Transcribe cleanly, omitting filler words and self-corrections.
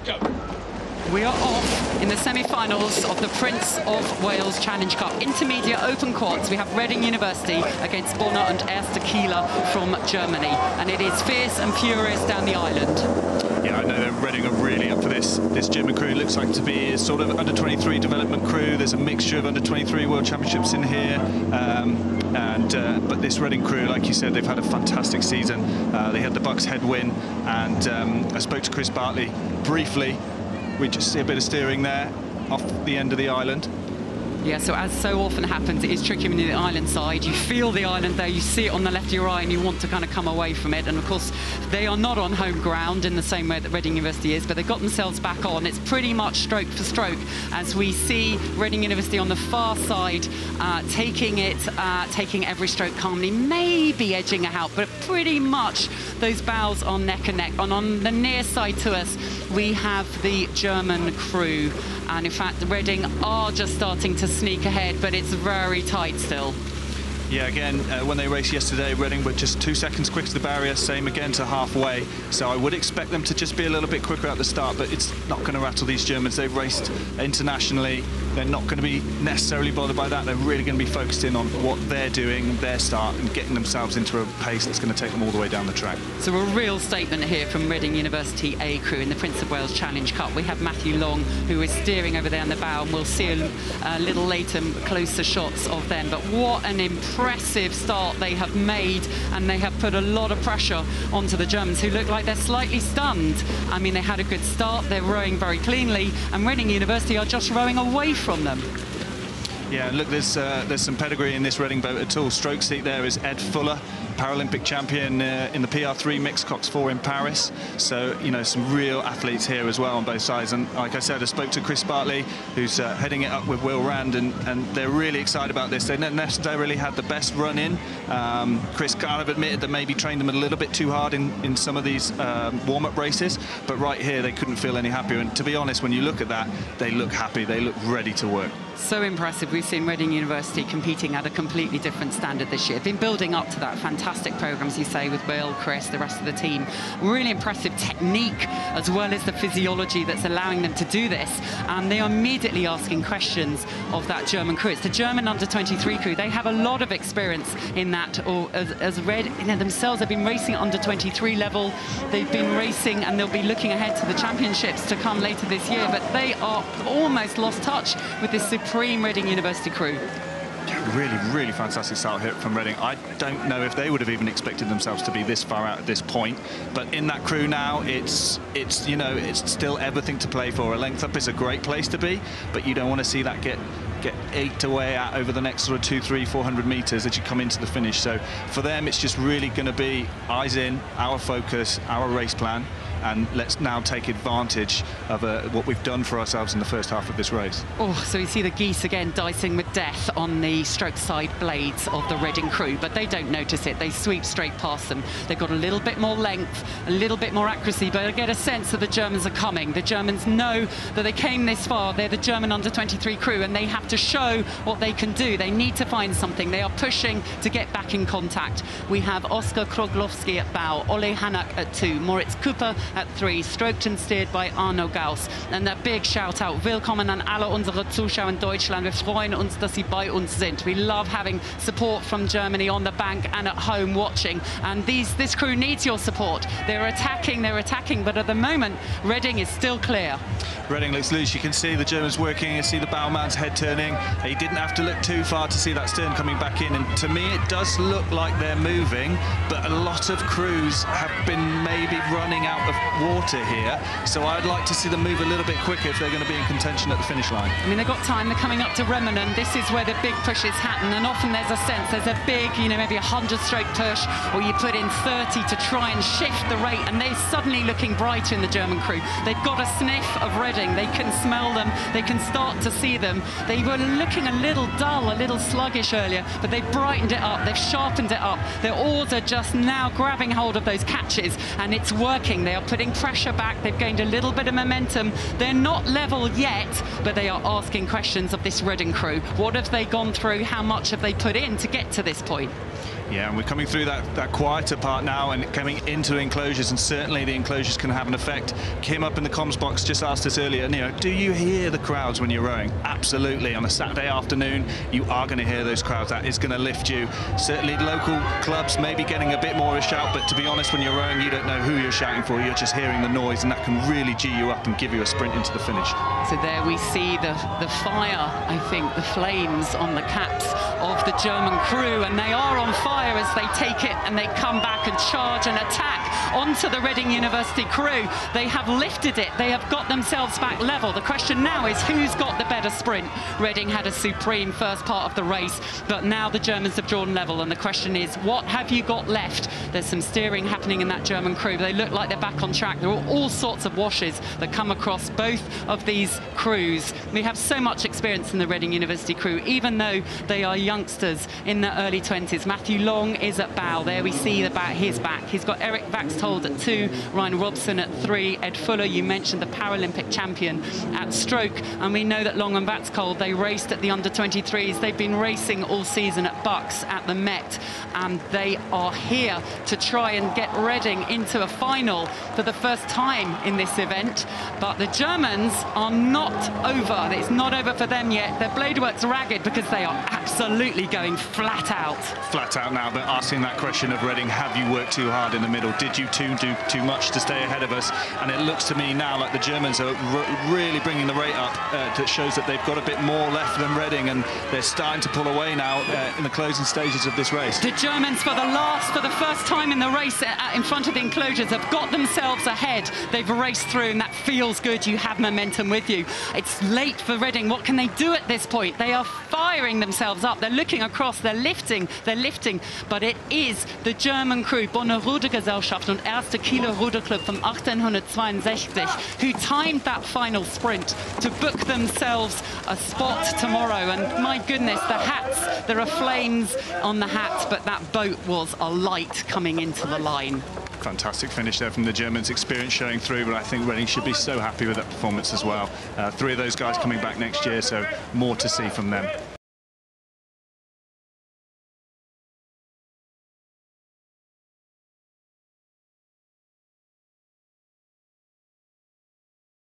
Go. We are off in the semi-finals of the Prince of Wales Challenge Cup. Intermediate open quads, we have Reading University against Bonner and Erste Kieler from Germany. And it is fierce and furious down the island. Yeah, I know that Reading are really up for this. This German crew looks like to be a sort of under-23 development crew. There's a mixture of under-23 World Championships in here. But this Reading crew, like you said, they've had a fantastic season. They had the Bucks head win, and I spoke to Chris Bartley briefly. We just see a bit of steering there off the end of the island. Yeah, so as so often happens, it is tricky when you're the island side. You feel the island there, you see it on the left of your eye, and you want to kind of come away from it. And of course, they are not on home ground in the same way that Reading University is, but they've got themselves back on. It's pretty much stroke for stroke as we see Reading University on the far side taking every stroke calmly, maybe edging it out, but pretty much those bows are neck and neck. And on the near side to us, we have the German crew. And in fact, Reading are just starting to sneak ahead, but it's very tight still. Yeah, again, when they raced yesterday, Reading were just 2 seconds quicker to the barrier, same again to halfway. So I would expect them to just be a little bit quicker at the start, but it's not going to rattle these Germans. They've raced internationally. They're not going to be necessarily bothered by that. They're really going to be focused in on what they're doing, their start, and getting themselves into a pace that's going to take them all the way down the track. So a real statement here from Reading University A crew in the Prince of Wales Challenge Cup. We have Matthew Long, who is steering over there on the bow, and we'll see a little later closer shots of them. But what an impressive start they have made, and they have put a lot of pressure onto the Germans, who look like they're slightly stunned. I mean, they had a good start, they're rowing very cleanly, and Reading University are just rowing away from them. Yeah, look, there's some pedigree in this Reading boat at all. Stroke seat there is Ed Fuller, Paralympic champion in the PR3 mixed Cox 4 in Paris. So, you know, some real athletes here as well on both sides. And like I said, I spoke to Chris Bartley, who's heading it up with Will Rand, and they're really excited about this. They don't necessarily had the best run in. Chris kind of admitted that maybe trained them a little bit too hard in some of these warm-up races, but right here they couldn't feel any happier. And to be honest, when you look at that, they look happy, they look ready to work. So impressive. We've seen Reading University competing at a completely different standard this year. Been building up to that. Fantastic programme, as you say, with Will, Chris, the rest of the team. Really impressive technique, as well as the physiology that's allowing them to do this. And they are immediately asking questions of that German crew. It's the German under-23 crew. They have a lot of experience in that, or as Reading, you know, themselves have been racing at under-23 level. They've been racing, and they'll be looking ahead to the championships to come later this year. But they are almost lost touch with this supreme Reading University crew. Really fantastic start here from Reading. I don't know if they would have even expected themselves to be this far out at this point, but in that crew now, it's you know, it's still everything to play for. A length up is a great place to be, but you don't want to see that get eked away at over the next sort of 200, 300, 400 meters as you come into the finish. So for them, it's just really going to be eyes in, our focus, our race plan, and let's now take advantage of what we've done for ourselves in the first half of this race. Oh, so you see the geese again dicing with death on the stroke side blades of the Reading crew, but they don't notice it. They sweep straight past them. They've got a little bit more length, a little bit more accuracy, but I get a sense that the Germans are coming. The Germans know that they came this far. They're the German under-23 crew, and they have to show what they can do. They need to find something. They are pushing to get back in contact. We have Oskar Kroglowski at bow, Ole Hanak at 2, Moritz Cooper at 3, stroked and steered by Arno Gauss. And a big shout out, willkommen an alle unsere Zuschauer in Deutschland. Wir freuen uns, dass Sie bei uns sind. We love having support from Germany on the bank and at home watching. And this crew needs your support. They're attacking, but at the moment, Reading is still clear. Reading looks loose. You can see the Germans working. You see the bowman's head turning. He didn't have to look too far to see that stern coming back in. And to me, it does look like they're moving, but a lot of crews have been maybe running out of water here. So I'd like to see them move a little bit quicker if they're going to be in contention at the finish line. I mean, they've got time. They're coming up to Remmenen. This is where the big pushes happen. And often there's a sense, there's a big, you know, maybe 100-stroke push, or you put in 30 to try and shift the rate. And they're suddenly looking brighter in the German crew. They've got a sniff of Reading. They can smell them. They can start to see them. They were looking a little dull, a little sluggish earlier, but they've brightened it up. They've sharpened it up. Their oars are just now grabbing hold of those catches, and it's working. They are putting pressure back. They've gained a little bit of momentum. They're not level yet, but they are asking questions of this Reading crew. What have they gone through? How much have they put in to get to this point? Yeah, and we're coming through that quieter part now and coming into enclosures, and certainly the enclosures can have an effect. Kim up in the comms box just asked us earlier, do you hear the crowds when you're rowing? Absolutely. On a Saturday afternoon, you are going to hear those crowds. That is going to lift you. Certainly local clubs may be getting a bit more of a shout, but to be honest, when you're rowing, you don't know who you're shouting for. You're just hearing the noise, and that can really G you up and give you a sprint into the finish. So there we see the fire, I think, the flames on the caps of the German crew, and they are on fire as they take it and they come back and charge and attack onto the Reading University crew. They have lifted it, they have got themselves back level. The question now is who's got the better sprint. Reading had a supreme first part of the race, but now the Germans have drawn level, and the question is, what have you got left? There's some steering happening in that German crew. They look like they're back on track. There are all sorts of washes that come across both of these crews. We have so much experience in the Reading University crew, even though they are youngsters in their early 20s. Matthew Long is at bow. There we see his back. He's got Eric Vaxtold at 2, Ryan Robson at 3, Ed Fuller, you mentioned, the Paralympic champion, at stroke. And we know that Long and Vaxtold, they raced at the under-23s. They've been racing all season at Bucks, at the Met, and they are here to try and get Reading into a final for the first time in this event. But the Germans are not over. It's not over for them yet. Their bladework's ragged because they are absolutely going flat out. Flat out now, but asking that question of Reading, have you worked too hard in the middle? Did you do too much to stay ahead of us? And it looks to me now like the Germans are really bringing the rate up. That shows that they've got a bit more left than Reading, and they're starting to pull away now in the closing stages of this race. The Germans, for the first time in the race in front of the enclosures, have got themselves ahead. They've raced through, and that feels good. You have momentum with you. It's late for Reading. What can they do at this point? They are firing themselves up. They're looking across. They're lifting. But it is the German crew, Bonner Rudergesellschaft und Erste Kieler Ruderclub from 1862, who timed that final sprint to book themselves a spot tomorrow. And my goodness, the hats, there are flames on the hats, but that boat was alight coming into the line. Fantastic finish there from the Germans, experience showing through, but I think Reading should be so happy with that performance as well. 3 of those guys coming back next year, so more to see from them.